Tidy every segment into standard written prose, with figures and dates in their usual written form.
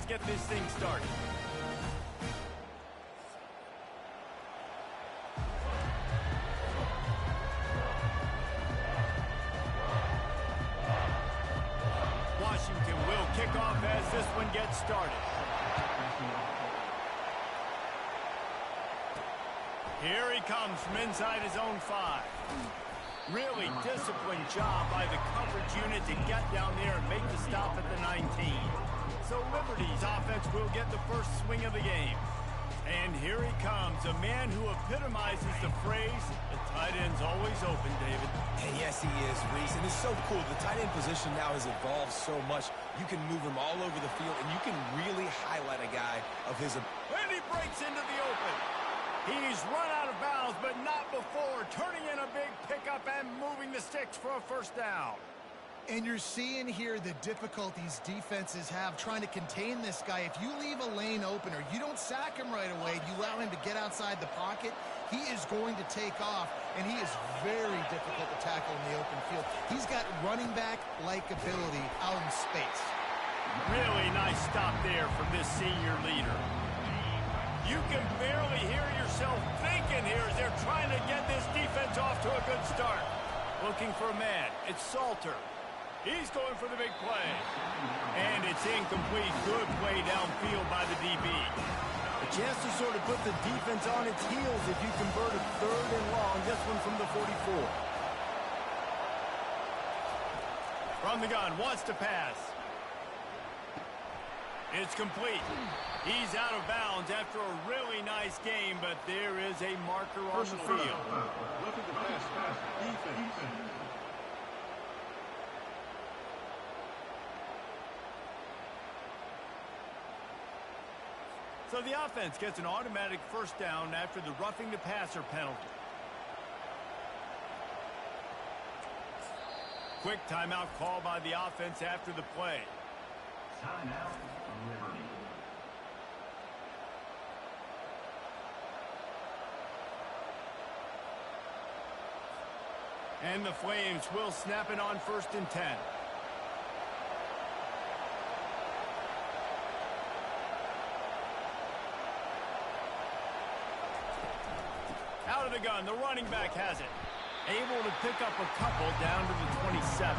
let's get this thing started. Washington will kick off as this one gets started. Here he comes from inside his own 5. Really disciplined job by the coverage unit to get down there and make the stop at the 19. So Liberty's offense will get the first swing of the game. And here he comes, a man who epitomizes the phrase, the tight end's always open, David. And yes, he is, Reese. And it's so cool. The tight end position now has evolved so much. You can move him all over the field, and you can really highlight a guy of his... And he breaks into the open. He's run out of bounds, but not before, turning in a big pickup and moving the sticks for a first down. And you're seeing here the difficulties defenses have trying to contain this guy. If you leave a lane open or you don't sack him right away, you allow him to get outside the pocket, he is going to take off, and he is very difficult to tackle in the open field. He's got running back-like ability out in space. Really nice stop there from this senior leader. You can barely hear yourself thinking here as they're trying to get this defense off to a good start. Looking for a man. It's Salter. He's going for the big play. And it's incomplete. Good play downfield by the DB. A chance to sort of put the defense on its heels if you convert a 3rd and long. This one from the 44. From the gun. Wants to pass. It's complete. He's out of bounds after a really nice game, but there is a marker on the field. Look at the pass. Defense. So the offense gets an automatic first down after the roughing the passer penalty. Quick timeout call by the offense after the play. Timeout, Liberty. And the Flames will snap it on 1st and 10. Out of the gun, the running back has it. Able to pick up a couple down to the 27.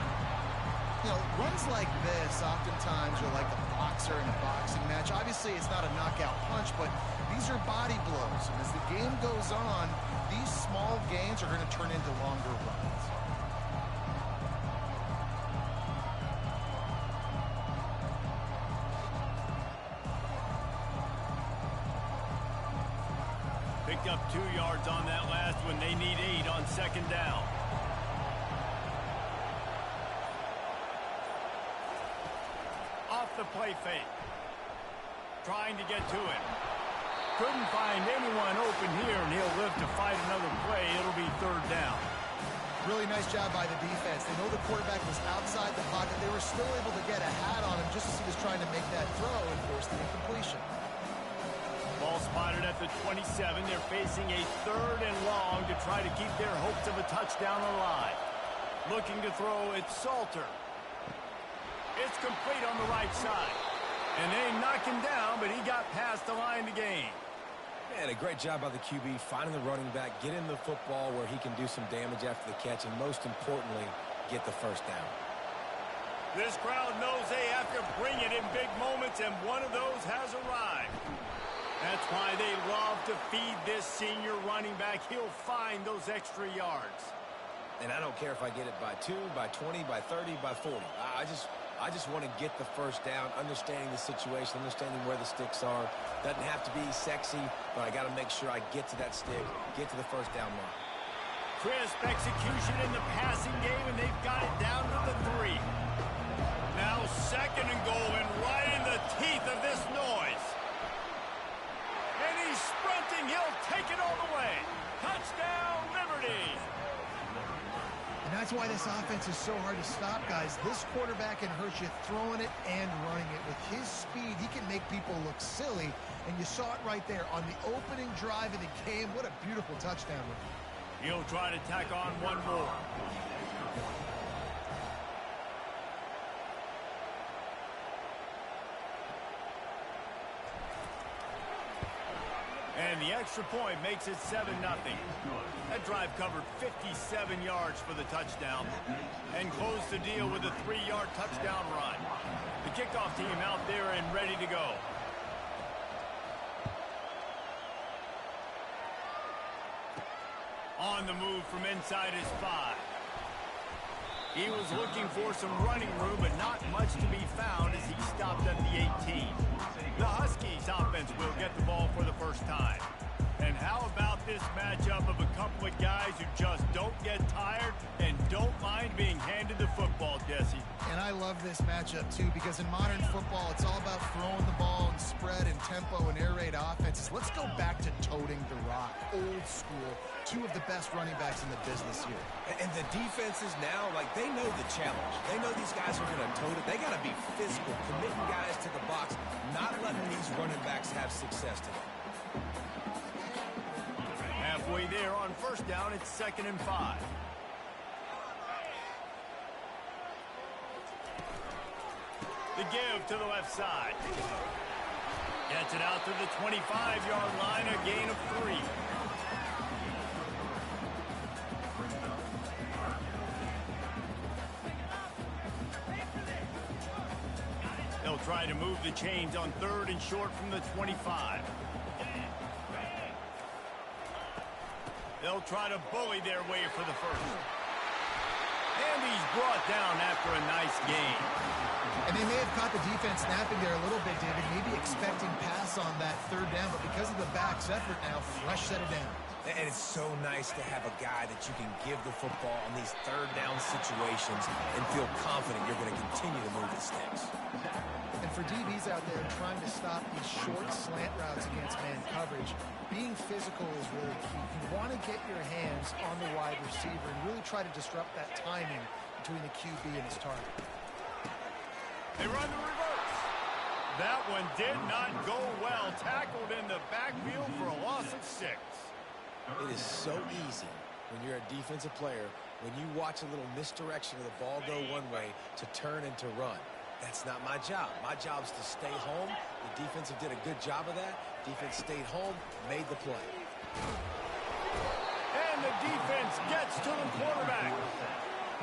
You know, runs like this oftentimes are like a boxer in a boxing match. Obviously, it's not a knockout punch, but these are body blows. And as the game goes on, these small gains are going to turn into longer runs. Picked up 2 yards on that last one. They need 8 on 2nd down. Off the play fake. Trying to get to it. Couldn't find anyone open here, and he'll live to fight another play. It'll be 3rd down. Really nice job by the defense. They know the quarterback was outside the pocket. They were still able to get a hat on him just as he was trying to make that throw and force the incompletion. Ball spotted at the 27. They're facing a 3rd and long to try to keep their hopes of a touchdown alive. Looking to throw, it's Salter. It's complete on the right side. And they knocked him down, but he got past the line to gain. Man, a great job by the QB, finding the running back, getting the football where he can do some damage after the catch, and most importantly, get the first down. This crowd knows they have to bring it in big moments, and one of those has arrived. That's why they love to feed this senior running back. He'll find those extra yards. And I don't care if I get it by 2, by 20, by 30, by 40. I just want to get the first down, understanding the situation, understanding where the sticks are. Doesn't have to be sexy, but I got to make sure I get to that stick, get to the first down line. Crisp execution in the passing game, and they've got it down to the 3. Now 2nd and goal, and right in the teeth of this noise. And he's sprinting. He'll take it all the way. Touchdown, Liberty. And that's why this offense is so hard to stop, guys. This quarterback can hurt you throwing it and running it. With his speed, he can make people look silly. And you saw it right there on the opening drive of the game. What a beautiful touchdown. He'll try to tack on one more. And the extra point makes it 7-0. That drive covered 57 yards for the touchdown and closed the deal with a 3-yard touchdown run. The kickoff team out there and ready to go. On the move from inside his 5. He was looking for some running room, but not much to be found as he stopped at the 18. The Huskies offense will get the ball for the first time. And how about this matchup of a couple of guys who just don't get tired and don't mind being handed the football, Jesse? And I love this matchup, too, because in modern football, it's all about throwing the ball and spread and tempo and air raid offenses. Let's go back to toting the rock, old school. Two of the best running backs in the business here. And the defenses now, like, they know the challenge. They know these guys are going to tote it. They got to be physical, committing guys to the box, not letting these running backs have success today. Halfway there on first down, it's 2nd and 5. The give to the left side. Gets it out to the 25-yard line, a gain of 3. They'll try to move the chains on 3rd and short from the 25. They'll try to bully their way for the first. And he's brought down after a nice gain. And they may have caught the defense snapping there a little bit, David, maybe expecting pass on that 3rd down, but because of the back's effort now, fresh set it down. And it's so nice to have a guy that you can give the football on these 3rd down situations and feel confident you're going to continue to move the sticks. And for DBs out there trying to stop these short slant routes against man coverage, being physical is really key. You want to get your hands on the wide receiver and really try to disrupt that timing between the QB and his target. They run the reverse. That one did not go well. Tackled in the backfield for a loss of 6. It is so easy when you're a defensive player, when you watch a little misdirection of the ball go one way, to turn and to run. That's not my job. My job is to stay home. The defensive did a good job of that. Defense stayed home, made the play. And the defense gets to the quarterback.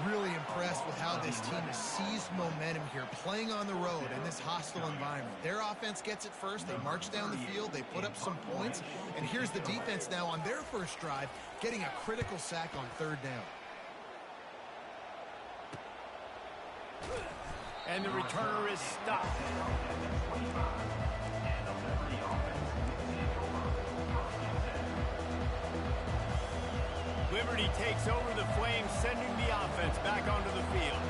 Really impressed with how this team has seized momentum here, playing on the road in this hostile environment. Their offense gets it first. They march down the field. They put up some points. And here's the defense now on their first drive, getting a critical sack on 3rd down. And the returner is stopped. Liberty takes over the Flames, sending the offense back onto the field.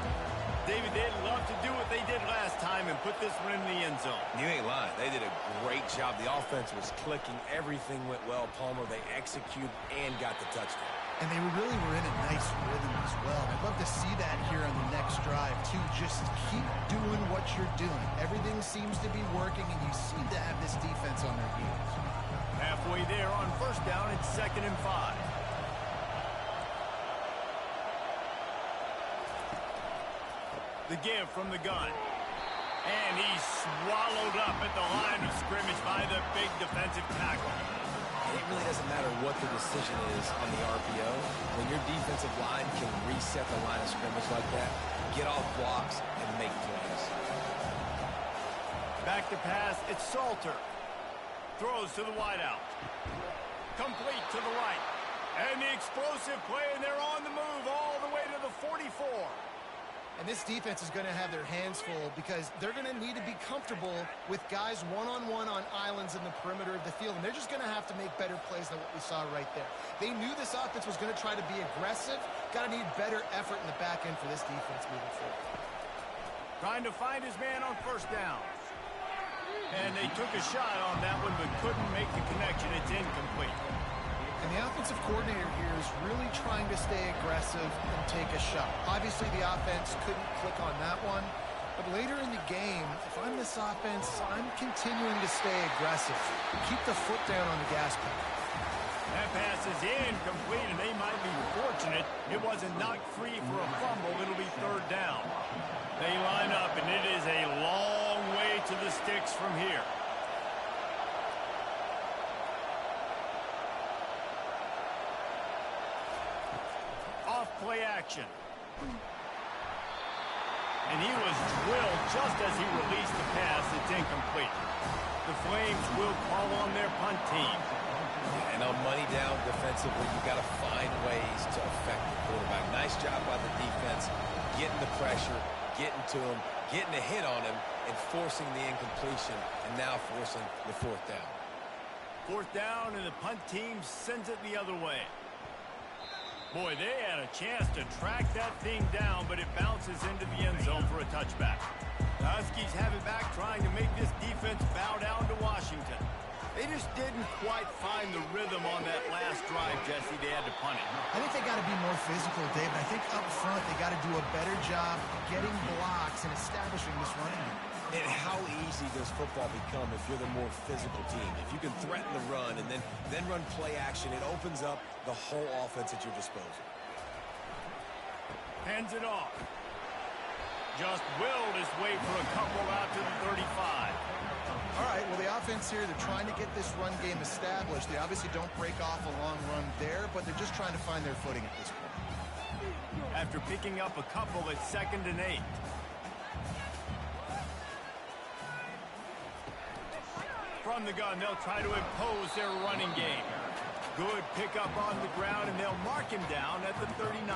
David, they'd love to do what they did last time and put this one in the end zone. You ain't lying. They did a great job. The offense was clicking. Everything went well, Palmer. They executed and got the touchdown. And they really were in a nice rhythm as well. I'd love to see that here on the next drive, too. Just keep doing what you're doing. Everything seems to be working, and you seem to have this defense on their heels. Halfway there on first down, it's 2nd and 5. The give from the gun. And he's swallowed up at the line of scrimmage by the big defensive tackle. It really doesn't matter what the decision is on the RPO. When your defensive line can reset the line of scrimmage like that, get off blocks and make plays. Back to pass, it's Salter. Throws to the wideout. Complete to the right. And the explosive play, and they're on the move all the way to the 44. And this defense is going to have their hands full because they're going to need to be comfortable with guys one-on-one on islands in the perimeter of the field. And they're just going to have to make better plays than what we saw right there. They knew this offense was going to try to be aggressive. Got to need better effort in the back end for this defense moving forward. Trying to find his man on first down. And they took a shot on that one but couldn't make the connection. It's incomplete. And the offensive coordinator here is really trying to stay aggressive and take a shot. Obviously, the offense couldn't click on that one. But later in the game, if I'm this offense, I'm continuing to stay aggressive. Keep the foot down on the gas pedal. That pass is incomplete, and they might be fortunate it wasn't knocked free for a fumble. It'll be 3rd down. They line up, and it is a long way to the sticks from here. play action. And he was drilled just as he released the pass. It's incomplete. The Flames will call on their punt team. And on money down defensively, you got to find ways to affect the quarterback. Nice job by the defense, getting the pressure, getting to him, getting a hit on him, and forcing the incompletion, and now forcing the fourth down. Fourth down, and the punt team sends it the other way. Boy, they had a chance to track that thing down, but it bounces into the end zone for a touchback. The Huskies have it back, trying to make this defense bow down to Washington. They just didn't quite find the rhythm on that last drive, Jesse. They had to punt it. I think they got to be more physical, David. I think up front they got to do a better job getting blocks and establishing this running game. And how easy does football become if you're the more physical team? If you can threaten the run and then run play action, it opens up the whole offense at your disposal. Hands it off. Just willed his way for a couple out to the 35. All right, well, the offense here, they're trying to get this run game established. They obviously don't break off a long run there, but they're just trying to find their footing at this point. After picking up a couple at 2nd and 8. From the gun, they'll try to impose their running game. Good pickup on the ground, and they'll mark him down at the 39.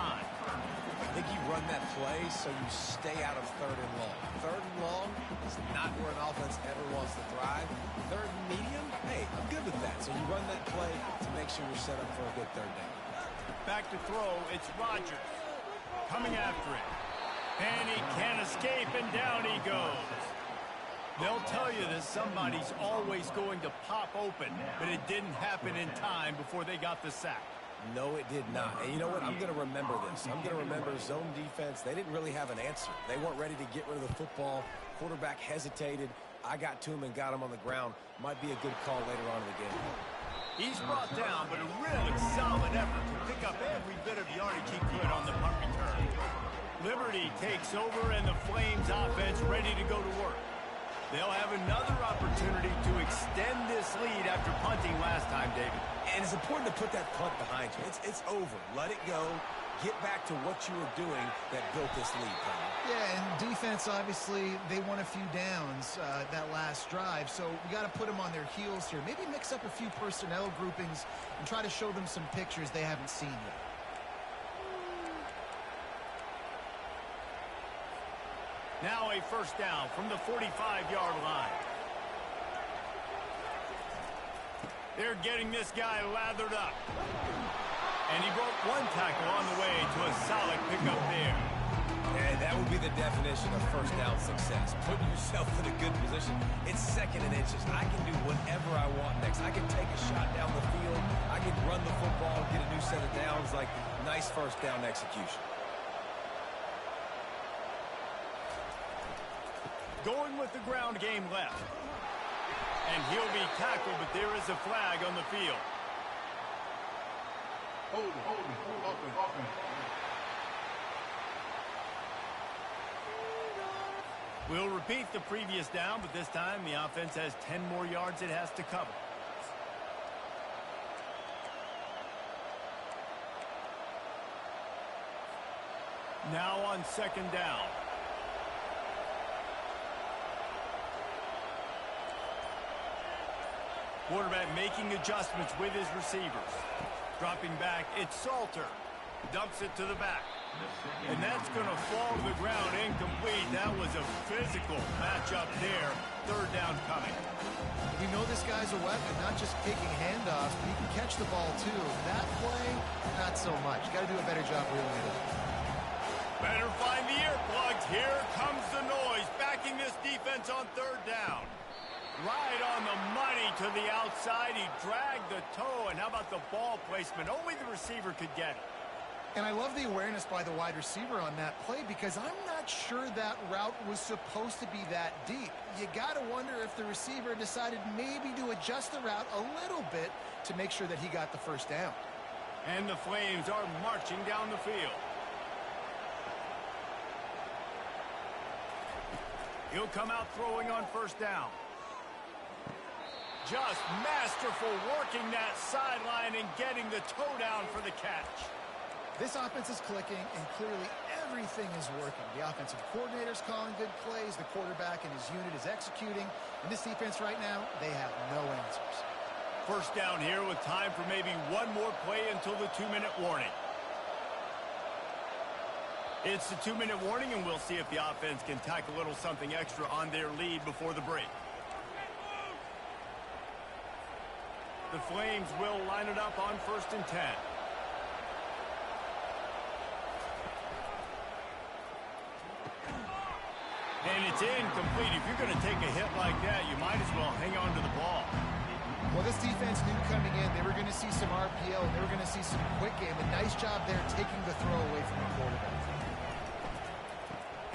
I think you run that play so you stay out of 3rd and long. 3rd and long is not where an offense ever wants to thrive. 3rd and medium, hey, I'm good with that. So you run that play to make sure you're set up for a good 3rd down. Back to throw, it's Rodgers. Coming after it. And he can't escape, and down he goes. They'll tell you that somebody's always going to pop open, but it didn't happen in time before they got the sack. No, it did not. And you know what? I'm going to remember this. I'm going to remember zone defense. They didn't really have an answer. They weren't ready to get rid of the football. Quarterback hesitated. I got to him and got him on the ground. Might be a good call later on in the game. He's brought down, but a really solid effort to pick up every bit of yardage he could on the punt return. Liberty takes over, and the Flames offense ready to go to work. They'll have another opportunity to extend this lead after punting last time, David. And it's important to put that punt behind you. It's over. Let it go. Get back to what you were doing that built this lead, Tom. Yeah, and defense, obviously, they won a few downs that last drive, so we got to put them on their heels here. Maybe mix up a few personnel groupings and try to show them some pictures they haven't seen yet. Now a first down from the 45-yard line. They're getting this guy lathered up. And he broke one tackle on the way to a solid pickup there. And that would be the definition of first down success. Putting yourself in a good position. It's 2nd and inches. I can do whatever I want next. I can take a shot down the field. I can run the football, get a new set of downs. Like, nice first down execution. Going with the ground game left. And he'll be tackled, but there is a flag on the field. Hold it. Offense. We'll repeat the previous down, but this time the offense has 10 more yards it has to cover. Now on 2nd down. Quarterback making adjustments with his receivers. Dropping back, it's Salter. Dumps it to the back. And that's going to fall to the ground incomplete. That was a physical matchup there. 3rd down coming. We know this guy's a weapon, not just taking handoffs, but he can catch the ball too. That play, not so much. Got to do a better job reeling it in. Better find the earplugs. Here comes the noise. Backing this defense on 3rd down. Right on the money to the outside. He dragged the toe. And how about the ball placement? Only the receiver could get it. And I love the awareness by the wide receiver on that play because I'm not sure that route was supposed to be that deep. You got to wonder if the receiver decided maybe to adjust the route a little bit to make sure that he got the first down. And the Flames are marching down the field. He'll come out throwing on 1st down. Just masterful working that sideline and getting the toe down for the catch. This offense is clicking, and clearly everything is working. The offensive coordinator's calling good plays. The quarterback and his unit is executing. And this defense right now, they have no answers. First down here with time for maybe one more play until the 2-minute warning. It's the 2-minute warning, and we'll see if the offense can tack a little something extra on their lead before the break. The Flames will line it up on 1st and 10. And it's incomplete. If you're going to take a hit like that, you might as well hang on to the ball. Well, this defense knew coming in they were going to see some RPO, and they were going to see some quick game. A nice job there taking the throw away from the quarterback.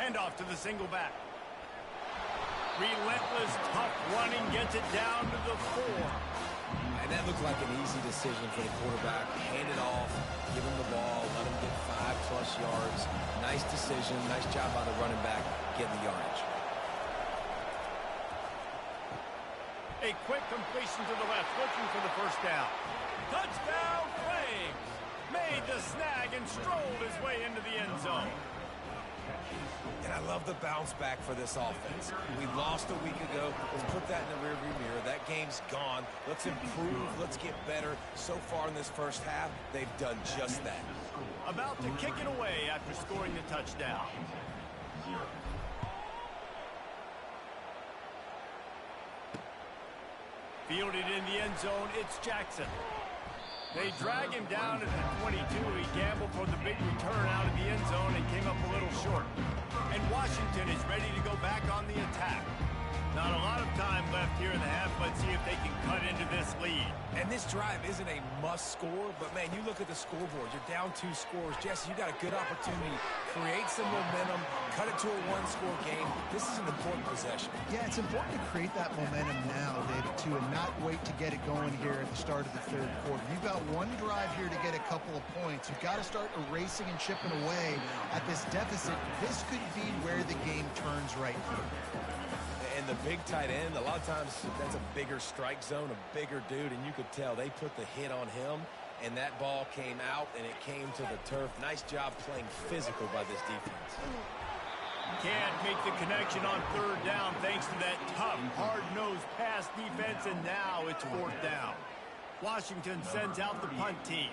Handoff to the single back. Relentless, tough running, gets it down to the 4. And that looked like an easy decision for the quarterback. Hand it off, give him the ball, let him get 5+ yards. Nice decision, nice job by the running back getting the yardage. A quick completion to the left, looking for the first down. Touchdown, Flames! Made the snag and strolled his way into the end zone. And I love the bounce back for this offense. We lost a week ago. Let's put that in the rearview mirror. That game's gone. Let's improve. Let's get better. So far in this first half, they've done just that. About to kick it away after scoring the touchdown. Fielded in the end zone, it's Jackson. They drag him down at the 22. He gambled for the big return out of the end zone and came up a little short. And Washington is ready to go back on the attack. Not a lot of time left here in the half. Let's see if they can cut into this lead. And this drive isn't a must score, but man, you look at the scoreboard. You're down 2 scores. Jesse, you got a good opportunity. Create some momentum. Cut it to a 1-score game. This is an important possession. Yeah, it's important to create that momentum now, David, too, and not wait to get it going here at the start of the 3rd quarter. You've got one drive here to get a couple of points. You've got to start erasing and chipping away at this deficit. This could be where the game turns right here. And the big tight end, a lot of times that's a bigger strike zone, a bigger dude, and you could tell they put the hit on him, and that ball came out, and it came to the turf. Nice job playing physical by this defense. Can't make the connection on 3rd down thanks to that tough, hard-nosed pass defense, and now it's 4th down. Washington sends out the punt team.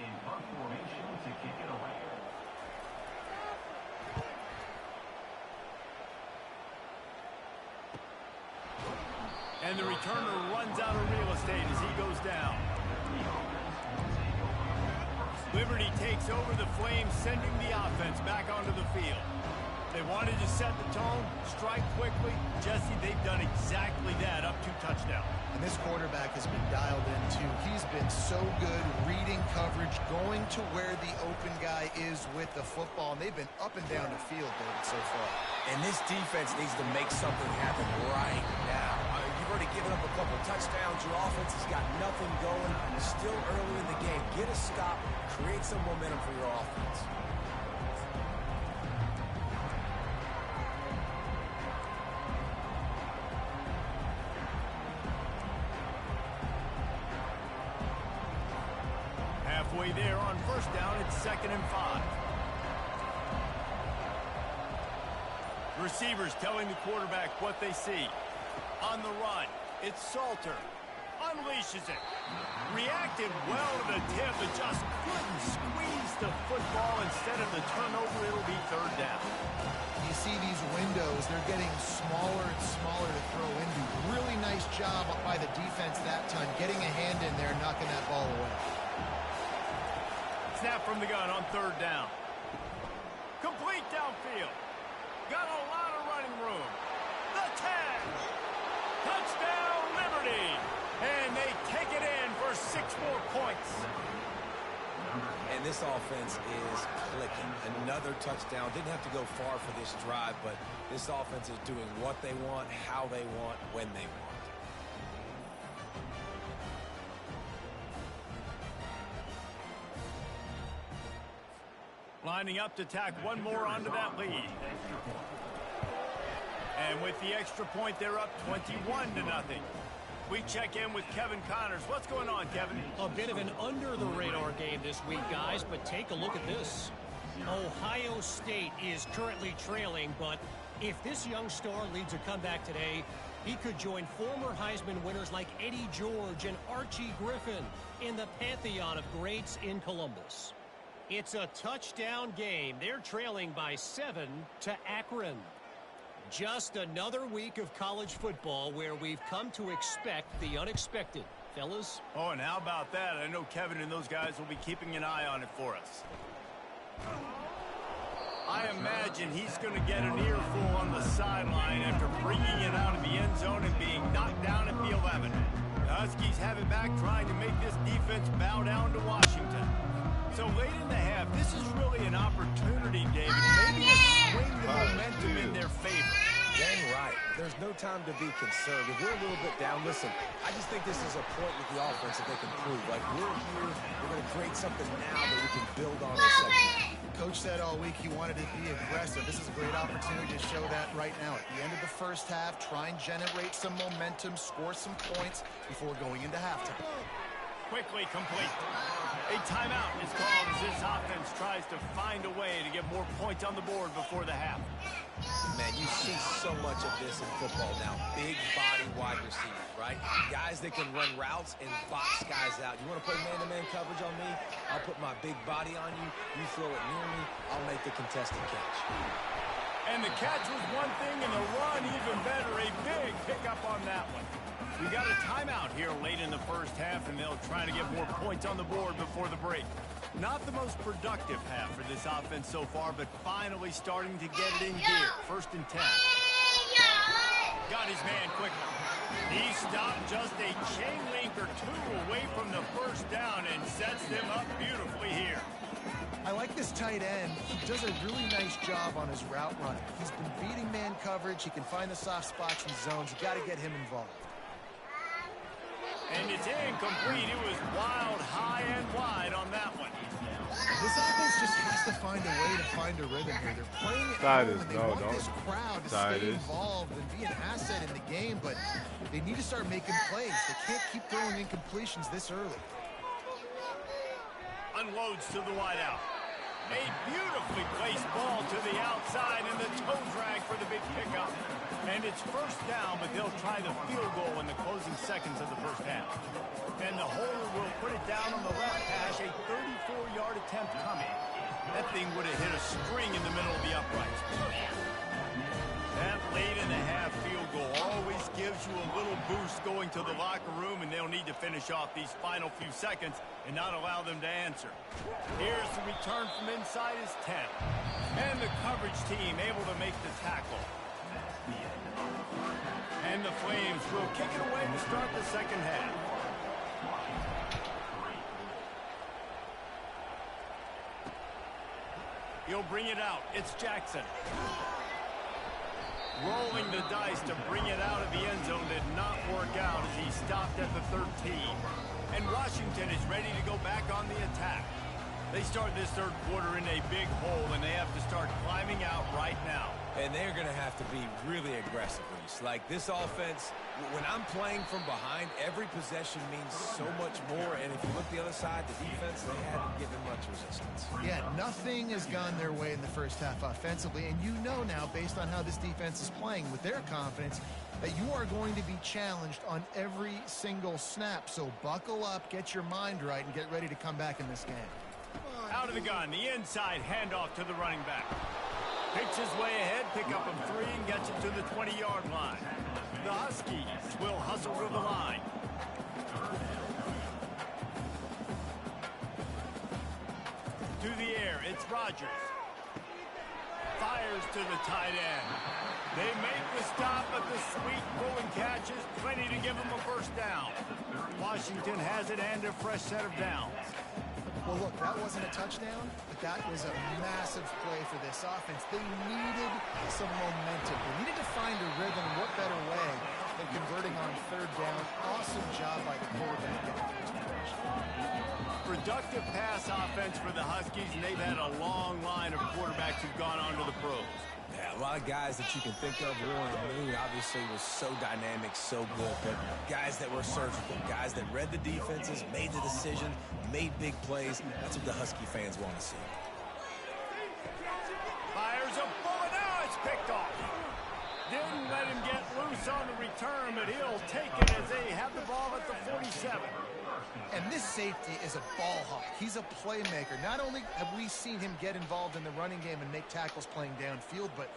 And the returner runs out of real estate as he goes down. Liberty takes over the Flames, sending the offense back onto the field. They wanted to set the tone, strike quickly. Jesse, they've done exactly that, up 2 touchdowns. And this quarterback has been dialed in, too. He's been so good reading coverage, going to where the open guy is with the football. And they've been up and down the field, David, so far. And this defense needs to make something happen right now. You've already given up a couple of touchdowns. Your offense has got nothing going. Still early in the game. Get a stop. Create some momentum for your offense. Halfway there on 1st down, it's 2nd and 5. Receivers telling the quarterback what they see. On the run, it's Salter. Unleashes it. Reacted well to the tip, but just couldn't squeeze the football. Instead of the turnover, it'll be 3rd down. You see these windows, they're getting smaller and smaller to throw into. Really nice job by the defense that time, getting a hand in there, knocking that ball away. Snap from the gun on 3rd down. Complete downfield. Got a lot of running room. The 10. Touchdown, Liberty. And they take it in for 6 more points. And this offense is clicking. Another touchdown. Didn't have to go far for this drive, but this offense is doing what they want, how they want, when they want. Lining up to tack one more onto that lead. And with the extra point, they're up 21-0. We check in with Kevin Connors. What's going on, Kevin? A bit of an under-the-radar game this week, guys, but take a look at this. Ohio State is currently trailing, but if this young star leads a comeback today, he could join former Heisman winners like Eddie George and Archie Griffin in the pantheon of greats in Columbus. It's a touchdown game. They're trailing by 7 to Akron. Just another week of college football where we've come to expect the unexpected. Fellas? Oh, and how about that? I know Kevin and those guys will be keeping an eye on it for us. I imagine he's going to get an earful on the sideline after bringing it out of the end zone and being knocked down at the 11. The Huskies have it back, trying to make this defense bow down to Washington. So late in the half, this is really an opportunity, David, maybe to swing the momentum in their favor. Dang right. There's no time to be conservative. We're a little bit down. Listen, I just think this is a point with the offense that they can prove. Like, we're here, we're going to create something now that we can build on in a second. Coach said all week he wanted to be aggressive. This is a great opportunity to show that right now. At the end of the first half, try and generate some momentum, score some points before going into halftime. Quickly complete. A timeout is called as this offense tries to find a way to get more points on the board before the half. Man, you see so much of this in football now. Big body wide receivers, right? Guys that can run routes and box guys out. You want to play man-to-man coverage on me? I'll put my big body on you. You throw it near me, I'll make the contested catch. And the catch was one thing, and the run even better. A big pickup on that one. We got a timeout here late in the first half, and they'll try to get more points on the board before the break. Not the most productive half for this offense so far, but finally starting to get it in gear. 1st and 10. Got his man quickly. He stopped just a chain link or two away from the first down and sets them up beautifully here. I like this tight end. He does a really nice job on his route running. He's been beating man coverage. He can find the soft spots and zones. You got to get him involved. And it's incomplete. It was wild, high and wide on that one. This offense just has to find a way to find a rhythm here. They're playing it home, and they want this crowd to stay involved and be an asset in the game, but they need to start making plays. They can't keep throwing incompletions this early. Unloads to the wideout. A beautifully placed ball to the outside, and the toe drag for the big pickup. And it's 1st down, but they'll try the field goal in the closing seconds of the first half. And the holder will put it down on the left hash, a 34-yard attempt coming. That thing would have hit a string in the middle of the uprights. That late in the half field goal always gives you a little boost going to the locker room, and they'll need to finish off these final few seconds and not allow them to answer. Here's the return from inside his 10. And the coverage team able to make the tackle. And the Flames will kick it away to start the second half. He'll bring it out. It's Jackson. Rolling the dice to bring it out of the end zone did not work out as he stopped at the 13. And Washington is ready to go back on the attack. They start this third quarter in a big hole, and they have to start climbing out right now. And they're going to have to be really aggressive, Reese. Like, this offense, when I'm playing from behind, every possession means so much more. And if you look the other side, the defense, they haven't given much resistance. Yeah, nothing has gone their way in the first half offensively. And you know now, based on how this defense is playing with their confidence, that you are going to be challenged on every single snap. So buckle up, get your mind right, and get ready to come back in this game. Out of the gun, the inside handoff to the running back. Picks his way ahead, pick up him 3, and gets it to the 20-yard line. The Huskies will hustle to the line. To the air, it's Rodgers. Fires to the tight end. They make the stop, but the sweet rolling catch is plenty to give them a first down. Washington has it and a fresh set of downs. Well, look, that wasn't a touchdown, but that was a massive play for this offense. They needed some momentum. They needed to find a rhythm. What better way than converting on 3rd down? Awesome job by the quarterback getting first impression. Productive pass offense for the Huskies, and they've had a long line of quarterbacks who've gone on to the pros. Yeah, A lot of guys that you can think of. Warren Moon obviously was so dynamic, so good, but guys that were surgical, guys that read the defenses, made the decision, made big plays. That's what the Husky fans want to see. Fires a bullet. Now it's picked off. Didn't let him get loose on the return, but he'll take it as they have the ball at the 47. And this safety is a ball hawk. He's a playmaker. Not only have we seen him get involved in the running game and make tackles playing downfield, but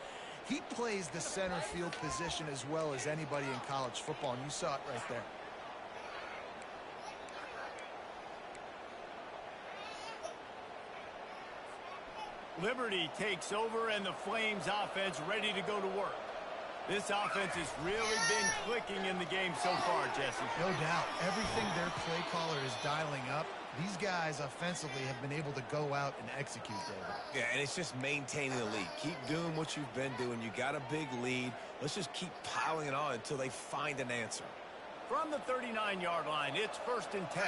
he plays the center field position as well as anybody in college football, and you saw it right there. Liberty takes over, and the Flames offense ready to go to work. This offense has really been clicking in the game so far, Jesse. No doubt. Everything their play caller is dialing up, these guys offensively have been able to go out and execute, David. Yeah, and it's just maintaining the lead. Keep doing what you've been doing. You got a big lead. Let's just keep piling it on until they find an answer. From the 39-yard line, it's 1st and 10.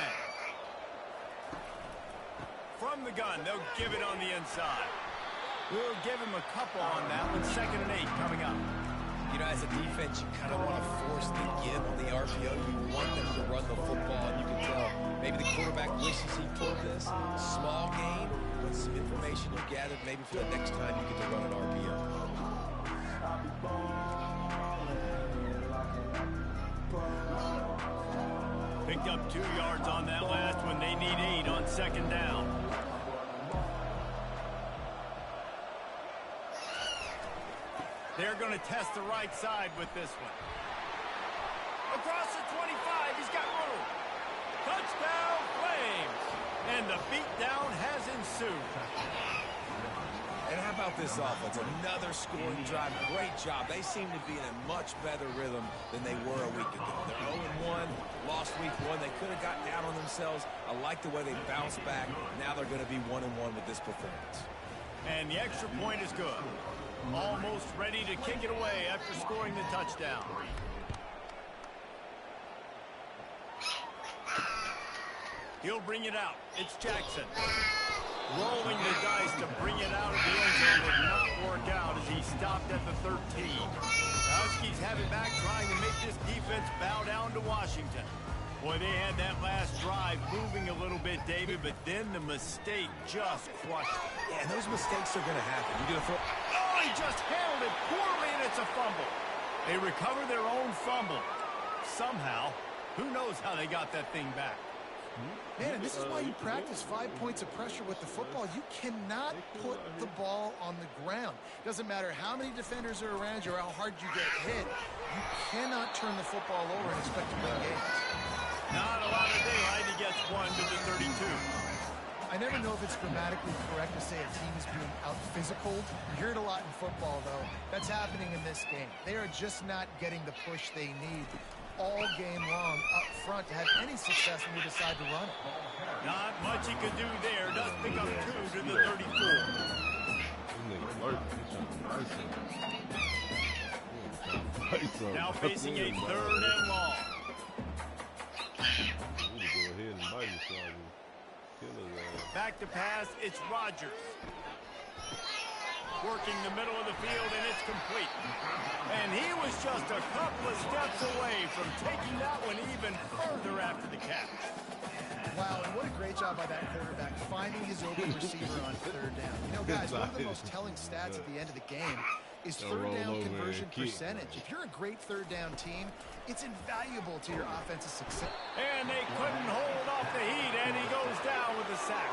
From the gun, they'll give it on the inside. We'll give him a couple on that one. 2nd and 8 coming up. You know, as a defense, you kind of want to force the give on the RPO. You want them to run the football, and you can tell maybe the quarterback wishes he pulled this. Small gain, but some information you gathered maybe for the next time you get to run an RPO. Picked up 2 yards on that last one. They need 8 on 2nd down. They're going to test the right side with this one. Across the 25, he's got room. Touchdown, Flames. And the beatdown has ensued. And how about this offense? Another scoring drive. Great job. They seem to be in a much better rhythm than they were a week ago. They're 0-1, lost week 1. They could have got down on themselves. I like the way they bounced back. Now they're going to be 1-1 with this performance. And the extra point is good. Almost ready to kick it away after scoring the touchdown. He'll bring it out. It's Jackson. Rolling the dice to bring it out of the end zone would not work out as he stopped at the 13. The Huskies have it back, trying to make this defense bow down to Washington. Boy, they had that last drive moving a little bit, David, but then the mistake just crushed it. Yeah, and those mistakes are going to happen. You're going to throw... Oh, he just handled it poorly, and it's a fumble. They recover their own fumble. Somehow, who knows how they got that thing back. Man, and this is why you practice 5 points of pressure with the football. You cannot put the ball on the ground. Doesn't matter how many defenders are around you or how hard you get hit. You cannot turn the football over and expect to win games. Not a lot of daylight. He gets 1 to the 32. I never know if it's grammatically correct to say a team is being out-physical. You hear it a lot in football, though. That's happening in this game. They are just not getting the push they need all game long up front to have any success when we decide to run it. Not much he could do there. Does pick up 2 to the 34. Now facing a 3rd and long. Back to pass, it's Rodgers. Working the middle of the field, and it's complete. And he was just a couple of steps away from taking that one even further after the catch. Wow, and what a great job by that quarterback finding his open receiver on 3rd down. You know, guys, one of the most telling stats at the end of the game is 3rd down conversion percentage. If you're a great 3rd down team, it's invaluable to your offensive success. And they couldn't hold off the heat, and he goes down with a sack.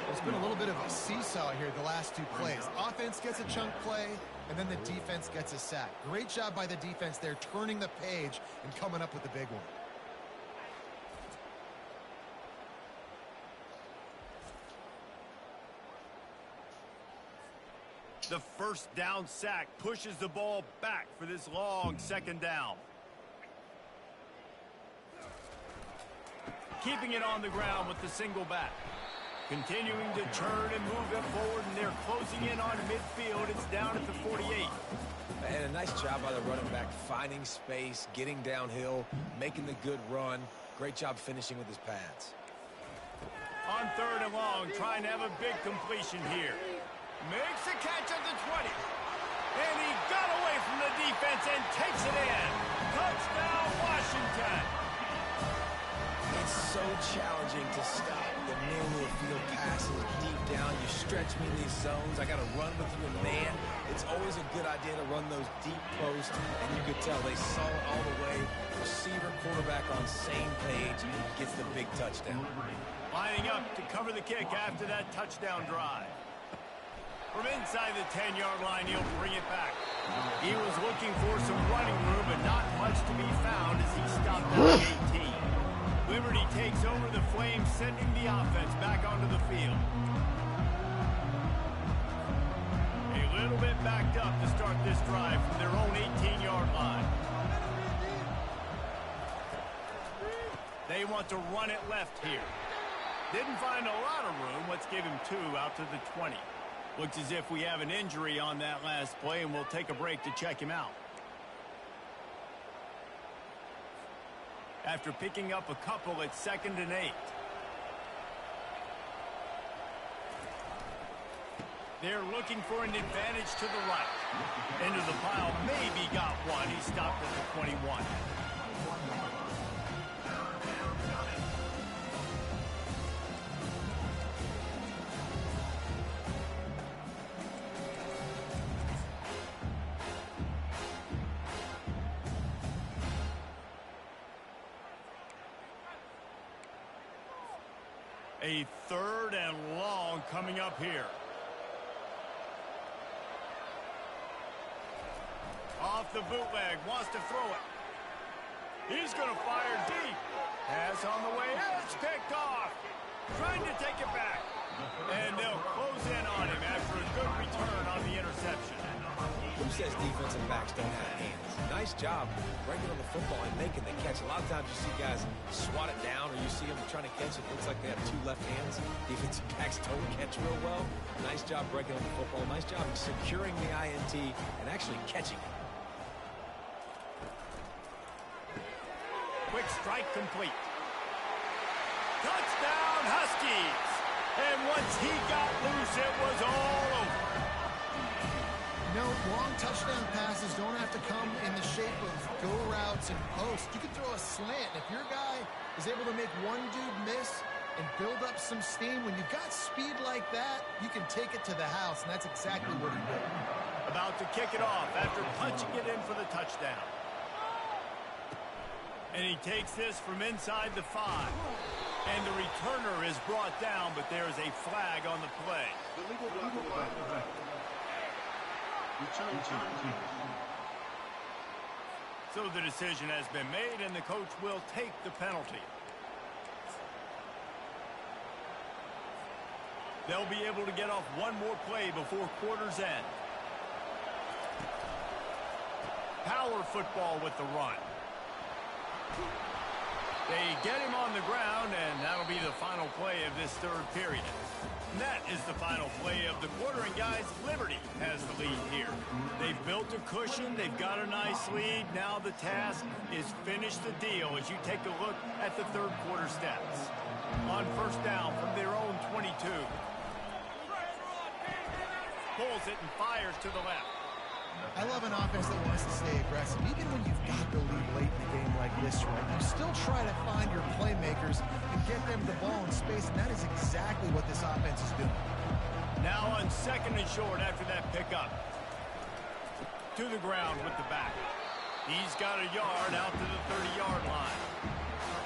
There's been a little bit of a seesaw here the last 2 plays. Offense gets a chunk play, and then the defense gets a sack. Great job by the defense there, turning the page and coming up with the big one. The 1st down sack pushes the ball back for this long 2nd down. Keeping it on the ground with the single back. Continuing to turn and move it forward, and they're closing in on midfield. It's down at the 48. And a nice job by the running back, finding space, getting downhill, making the good run. Great job finishing with his pads. On 3rd and long, trying to have a big completion here. Makes a catch at the 20. And he got away from the defense and takes it in. Touchdown, Washington. It's so challenging to stop the middle of the field passes deep down. You stretch me in these zones. I got to run with you in man. It's always a good idea to run those deep posts, and you could tell they saw it all the way. Receiver, quarterback on same page, gets the big touchdown. Lining up to cover the kick after that touchdown drive. From inside the 10-yard line, he'll bring it back. He was looking for some running room, but not much to be found as he stopped at 18. Liberty takes over the Flames, sending the offense back onto the field. A little bit backed up to start this drive from their own 18-yard line. They want to run it left here. Didn't find a lot of room. Let's give him 2 out to the 20. Looks as if we have an injury on that last play, and we'll take a break to check him out. After picking up a couple at 2nd and 8. They're looking for an advantage to the right. Into the pile, maybe got one. He stopped at the 21. A 3rd and long coming up here. Off the bootleg, wants to throw it. He's going to fire deep. Pass on the way, it's picked off. Trying to take it back. And they'll close in on him after a good return on the interception. Who says defensive backs don't have hands? Nice job breaking on the football and making the catch. A lot of times you see guys swat it down, or you see them trying to catch it. Looks like they have 2 left hands. Defensive backs don't catch real well. Nice job breaking on the football. Nice job securing the INT and actually catching it. Quick strike complete. Touchdown, Huskies! And once he got loose, it was all over. No, long touchdown passes don't have to come in the shape of go routes and posts. You can throw a slant. If your guy is able to make one dude miss and build up some steam, when you've got speed like that, you can take it to the house, and that's exactly what he did. About to kick it off after punching it in for the touchdown. And he takes this from inside the 5. And the returner is brought down, but there is a flag on the play. So the decision has been made, and the coach will take the penalty. They'll be able to get off one more play before quarter's end. Power football with the run. They get him on the ground, and that'll be the final play of this 3rd period. And that is the final play of the quarter, and guys, Liberty has the lead here. They've built a cushion, they've got a nice lead. Now the task is finish the deal as you take a look at the 3rd quarter stats. On 1st down from their own 22. Pulls it and fires to the left. I love an offense that wants to stay aggressive. Even when you've got the lead late in the game like this, right, you still try to find your playmakers and get them the ball in space, and that is exactly what this offense is doing. Now on 2nd and short after that pickup. To the ground with the back. He's got a yard out to the 30-yard line.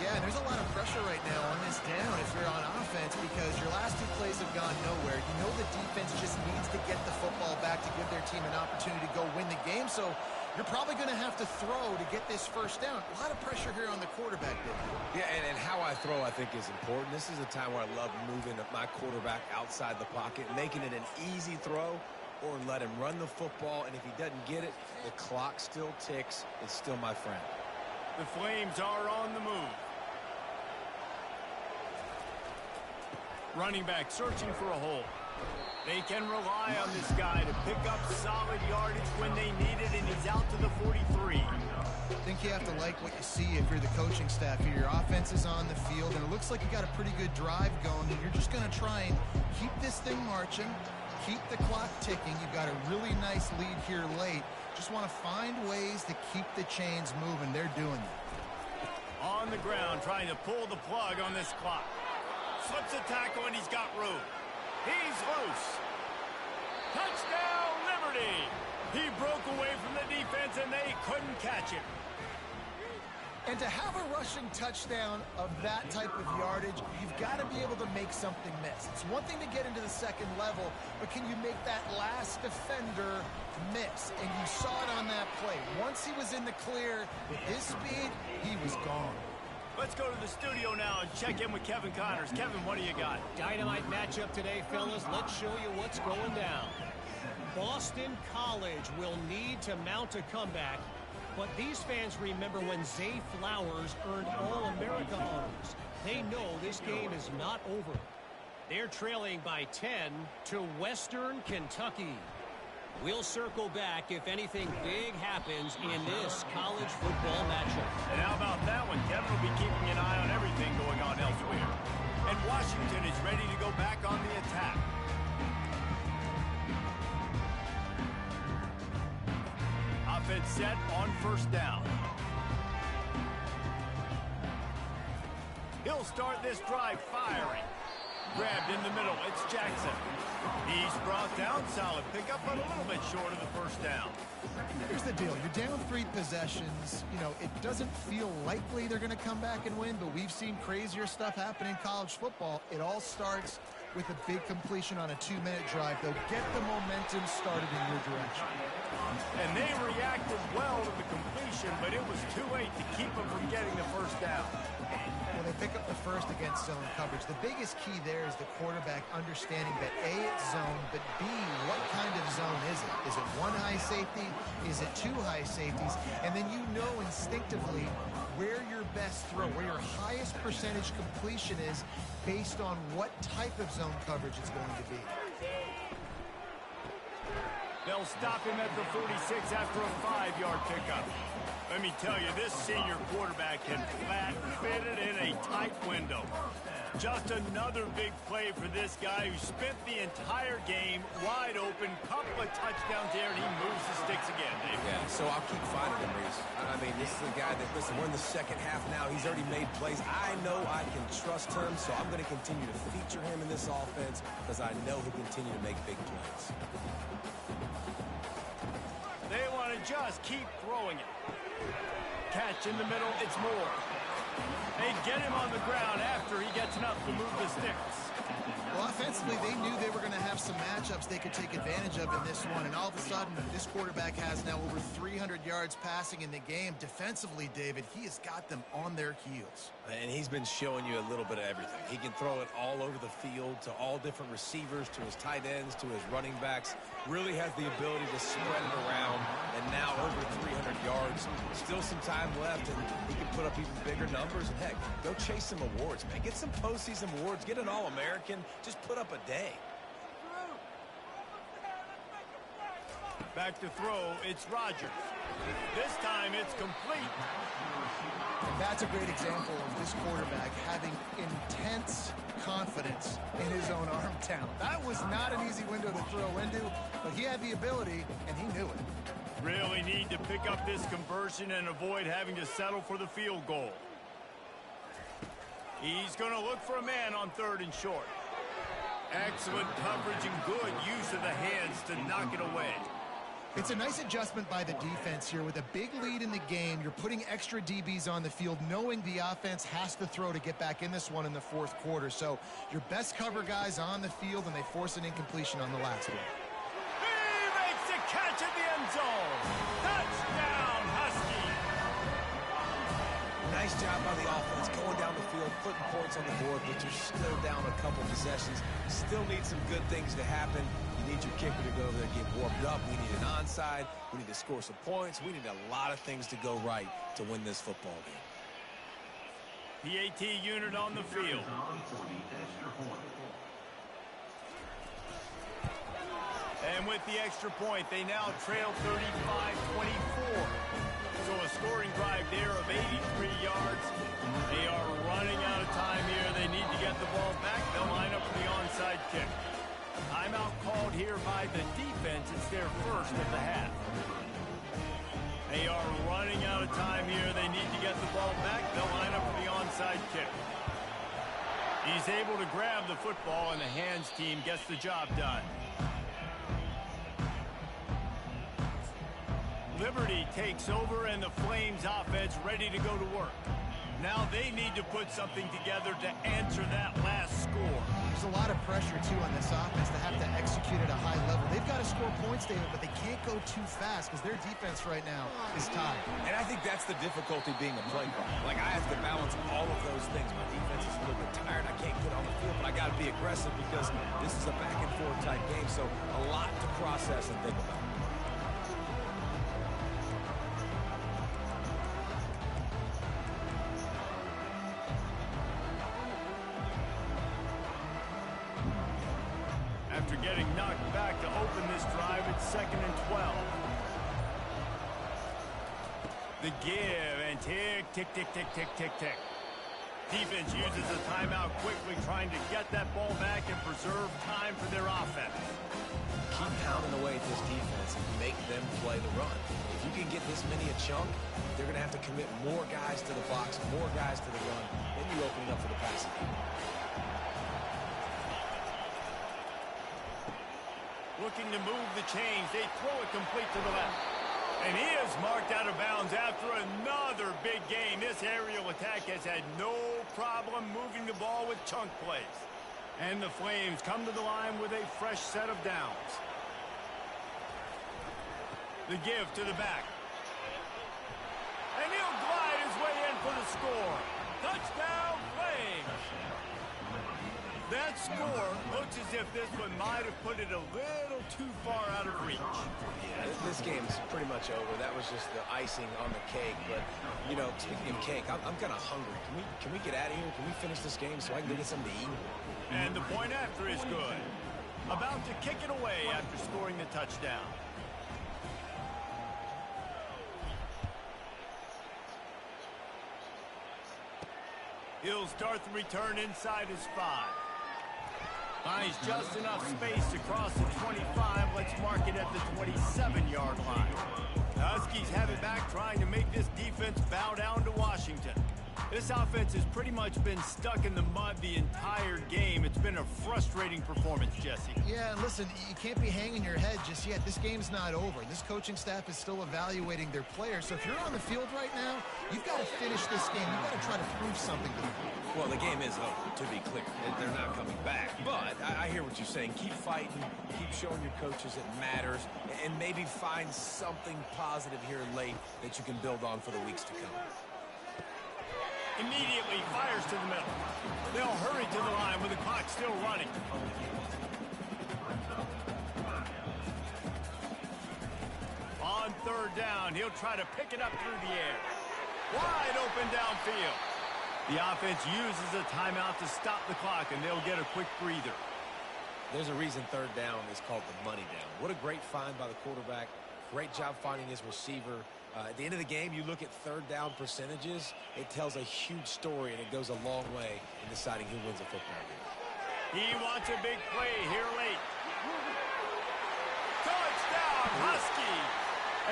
Yeah, and there's a lot of pressure right now on this down if you're on offense, because your last 2 plays have gone nowhere. You know the defense just needs to get the football back to give their team an opportunity to go win the game, so you're probably going to have to throw to get this 1st down. A lot of pressure here on the quarterback, Dave. Yeah, and how I throw, I think, is important. This is a time where I love moving my quarterback outside the pocket, making it an easy throw, or let him run the football, and if he doesn't get it, the clock still ticks. It's still my friend. The Flames are on the move. Running back searching for a hole. They can rely on this guy to pick up solid yardage when they need it, and he's out to the 43. I think you have to like what you see if you're the coaching staff here. Your offense is on the field, and it looks like you got a pretty good drive going, and you're just going to try and keep this thing marching, keep the clock ticking. You've got a really nice lead here late. Just want to find ways to keep the chains moving. They're doing it. On the ground, trying to pull the plug on this clock. Slips a tackle, and he's got room. He's loose. Touchdown, Liberty! He broke away from the defense, and they couldn't catch him. And to have a rushing touchdown of that type of yardage, you've got to be able to make something miss. It's one thing to get into the second level, but can you make that last defender miss? And you saw it on that play. Once he was in the clear with his speed, he was gone. Let's go to the studio now and check in with Kevin Connors. Kevin, what do you got? Dynamite matchup today, fellas. Let's show you what's going down. Boston College will need to mount a comeback. But these fans remember when Zay Flowers earned All-America honors. They know this game is not over. They're trailing by 10 to Western Kentucky. We'll circle back if anything big happens in this college football matchup. And how about that one? Kevin will be keeping an eye on everything going on elsewhere. And Washington is ready to go back on the attack. Offense set on first down. He'll start this drive firing. Grabbed in the middle. It's Jackson. He's brought down. Solid pickup, but a little bit short of the first down. Here's the deal. You're down 3 possessions. You know, it doesn't feel likely they're going to come back and win, but we've seen crazier stuff happen in college football. It all starts with a big completion on a 2-minute drive. They'll get the momentum started in your direction. And they reacted well to the completion, but it was too late to keep them from getting the first down. Well, they pick up the first against zone coverage. The biggest key there is the quarterback understanding that A, it's zone, but B, what kind of zone is it? Is it 1 high safety? Is it 2 high safeties? And then you know instinctively where your best throw, where your highest percentage completion is based on what type of zone coverage it's going to be. They'll stop him at the 46 after a 5-yard pickup. Let me tell you, this senior quarterback can flat fit it in a tight window. Just another big play for this guy who spent the entire game wide open. Couple of touchdowns there, and he moves the sticks again, Dave. Yeah, so I'll keep finding him, Reese. I mean, this is a guy that, listen, we're in the second half now. He's already made plays. I know I can trust him, so I'm going to continue to feature him in this offense because I know he'll continue to make big plays. They want to just keep throwing it. Catch in the middle, it's Moore. They get him on the ground after he gets enough to move the sticks. Well, offensively, they knew they were going to have some matchups they could take advantage of in this one, and all of a sudden, this quarterback has now over 300 yards passing in the game. Defensively, David, he has got them on their heels. And he's been showing you a little bit of everything. He can throw it all over the field to all different receivers, to his tight ends, to his running backs. Really has the ability to spread it around, and now over 300 yards. Still some time left, and he can put up even bigger numbers. And heck, go chase some awards, man. Get some postseason awards. Get an All-American. Just put up a day. Back to throw, it's Rodgers. This time it's complete. And that's a great example of this quarterback having intense confidence in his own arm talent. That was not an easy window to throw into, but he had the ability, and he knew it. Really need to pick up this conversion and avoid having to settle for the field goal. He's going to look for a man on 3rd and short. Excellent coverage and good use of the hands to knock it away. It's a nice adjustment by the defense here. With a big lead in the game, you're putting extra DBs on the field, knowing the offense has to throw to get back in this one in the 4th quarter. So your best cover guys on the field, and they force an incompletion on the last one. He makes the catch at the end zone. Touchdown, Husky. Nice job by the offense going down the field, putting points on the board, but you're still down a couple possessions. Still need some good things to happen. You need your kicker to go over there and get warmed up. We need an onside. We need to score some points. We need a lot of things to go right to win this football game. PAT unit on the field. And with the extra point, they now trail 35-24. So a scoring drive there of 83 yards. They are running out of time here. They need to get the ball back. They'll line up for the onside kick. Timeout called here the defense, it's their first of the half. They are running out of time here. They need to get the ball back. They'll line up for the onside kick. He's able to grab the football, and the hands team gets the job done. Liberty takes over, and the Flames offense ready to go to work. Now they need to put something together to answer that last score. There's a lot of pressure, too, on this offense to have to execute at a high level. They've got to score points, David, but they can't go too fast because their defense right now is tied. And I think that's the difficulty being a play caller. Like, I have to balance all of those things. My defense is a little bit tired. I can't get on the field, but I got to be aggressive because this is a back-and-forth type game, so a lot to process and think about. After getting knocked back to open this drive, it's 2nd and 12. The give and tick, tick, tick, tick, tick, tick, tick. Defense uses a timeout quickly, trying to get that ball back and preserve time for their offense. Keep pounding away at this defense and make them play the run. If you can get this many a chunk, they're going to have to commit more guys to the box, more guys to the run. Then you open it up for the passing game. Looking to move the chains. They throw it complete to the left. And he is marked out of bounds after another big gain. This aerial attack has had no problem moving the ball with chunk plays. And the Flames come to the line with a fresh set of downs. The give to the back. And he'll glide his way in for the score. Touchdown, Flames! That score looks as if this one might have put it a little too far out of reach. Yeah, this game's pretty much over. That was just the icing on the cake. But, you know, speaking of cake, I'm kind of hungry. Can we get out of here? Can we finish this game so I can go get something to eat? And the point after is good. About to kick it away after scoring the touchdown. He'll start the return inside his 5. Finds just enough space to cross the 25. Let's mark it at the 27-yard line. The Huskies have it back, trying to make this defense bow down to Washington. This offense has pretty much been stuck in the mud the entire game. It's been a frustrating performance, Jesse. Yeah, and listen, you can't be hanging your head just yet. This game's not over. This coaching staff is still evaluating their players. So if you're on the field right now, you've got to finish this game. You've got to try to prove something to them. Well, the game is over, to be clear. They're not coming back. But I hear what you're saying. Keep fighting. Keep showing your coaches it matters. And maybe find something positive here late that you can build on for the weeks to come. Immediately fires to the middle. They'll hurry to the line with the clock still running. On 3rd down, he'll try to pick it up through the air. Wide open downfield. The offense uses a timeout to stop the clock, and they'll get a quick breather. There's a reason 3rd down is called the money down. What a great find by the quarterback. Great job finding his receiver. At the end of the game, you look at 3rd down percentages, it tells a huge story, and it goes a long way in deciding who wins a football game. He wants a big play here late. Touchdown, Husky!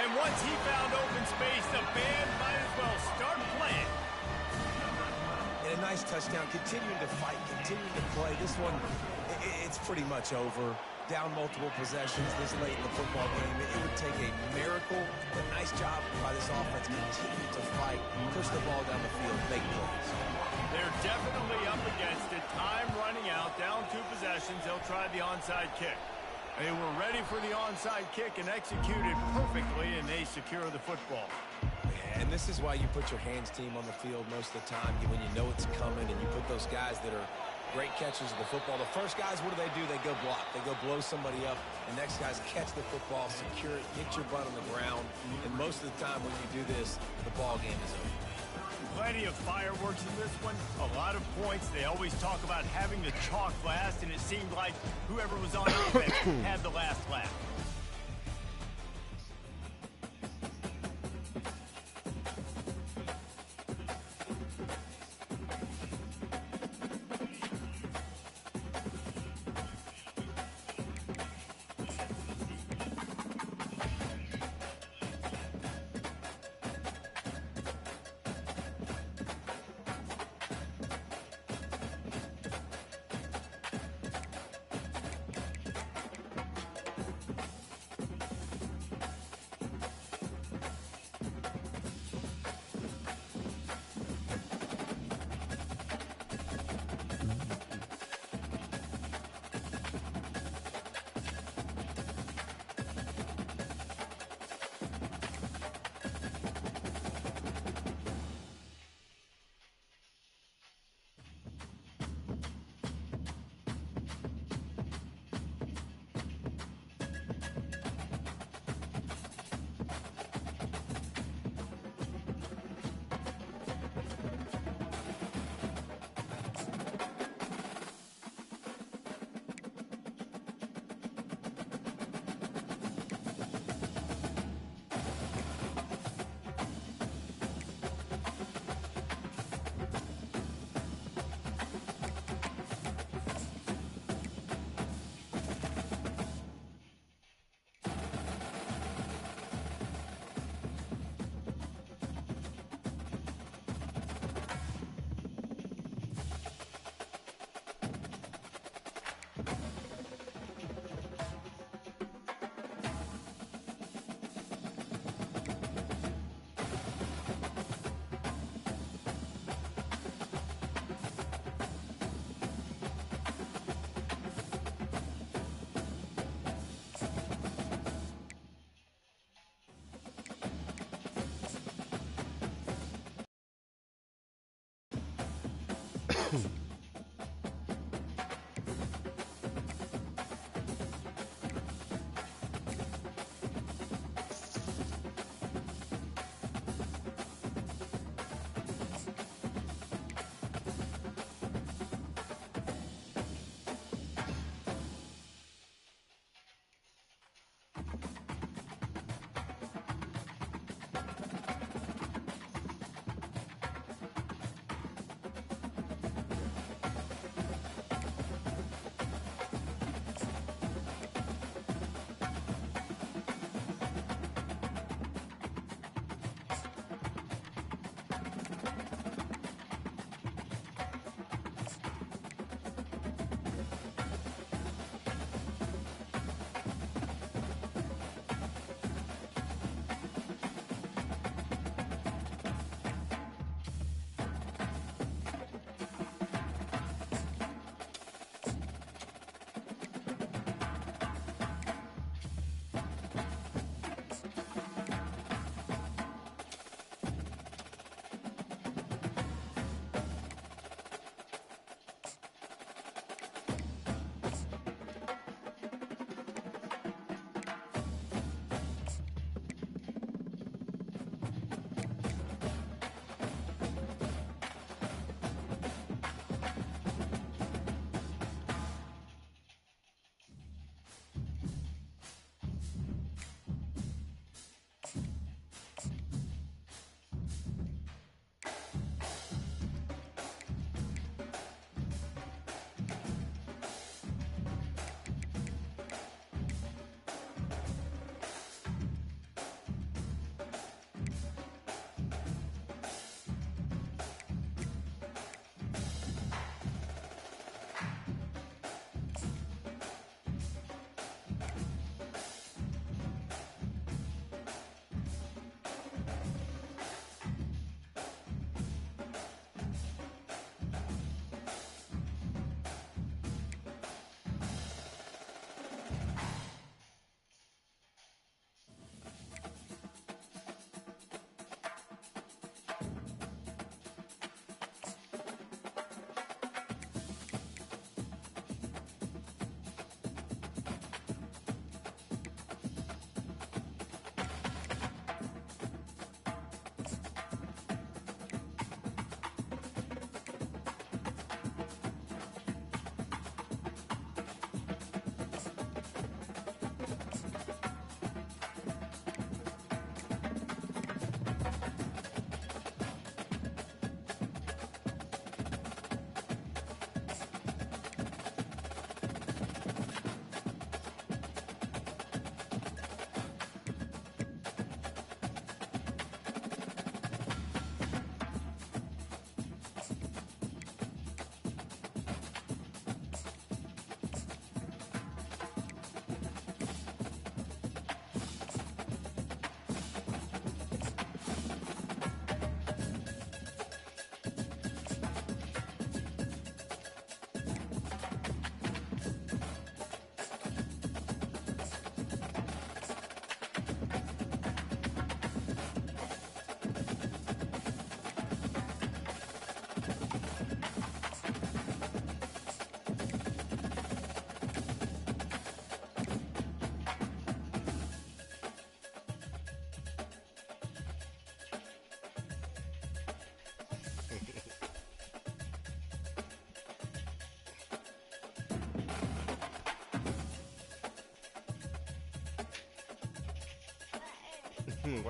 And once he found open space, the band might as well start playing. And a nice touchdown, continuing to fight, continuing to play. This one, it's pretty much over. Down multiple possessions this late in the football game. It would take a miracle, but nice job by this offense. Continue to fight, push the ball down the field, make plays. They're definitely up against it. Time running out, down 2 possessions. They'll try the onside kick. They were ready for the onside kick and executed perfectly, and they secure the football. And this is why you put your hands team on the field most of the time when you know it's coming, and you put those guys that are great catches of the football. The first guys, what do? They go block. They go blow somebody up. The next guys catch the football, secure it, get your butt on the ground. And most of the time when you do this, the ball game is over. Plenty of fireworks in this one. A lot of points. They always talk about having the chalk last, and it seemed like whoever was on offense had the last laugh.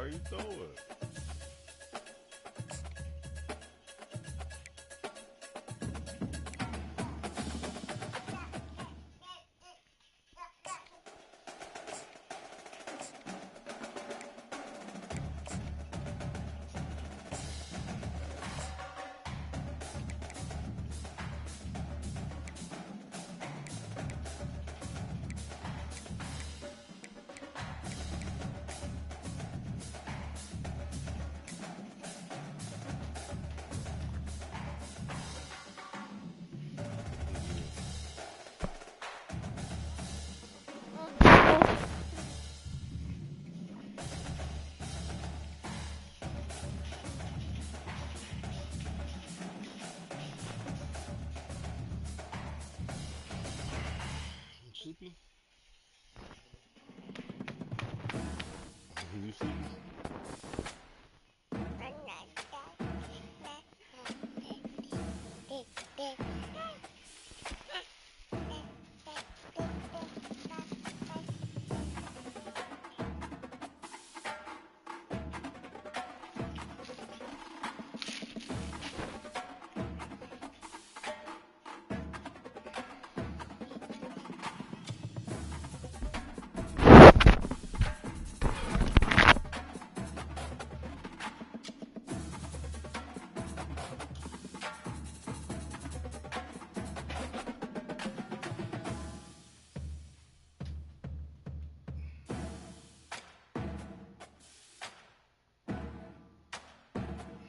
Why you throw it?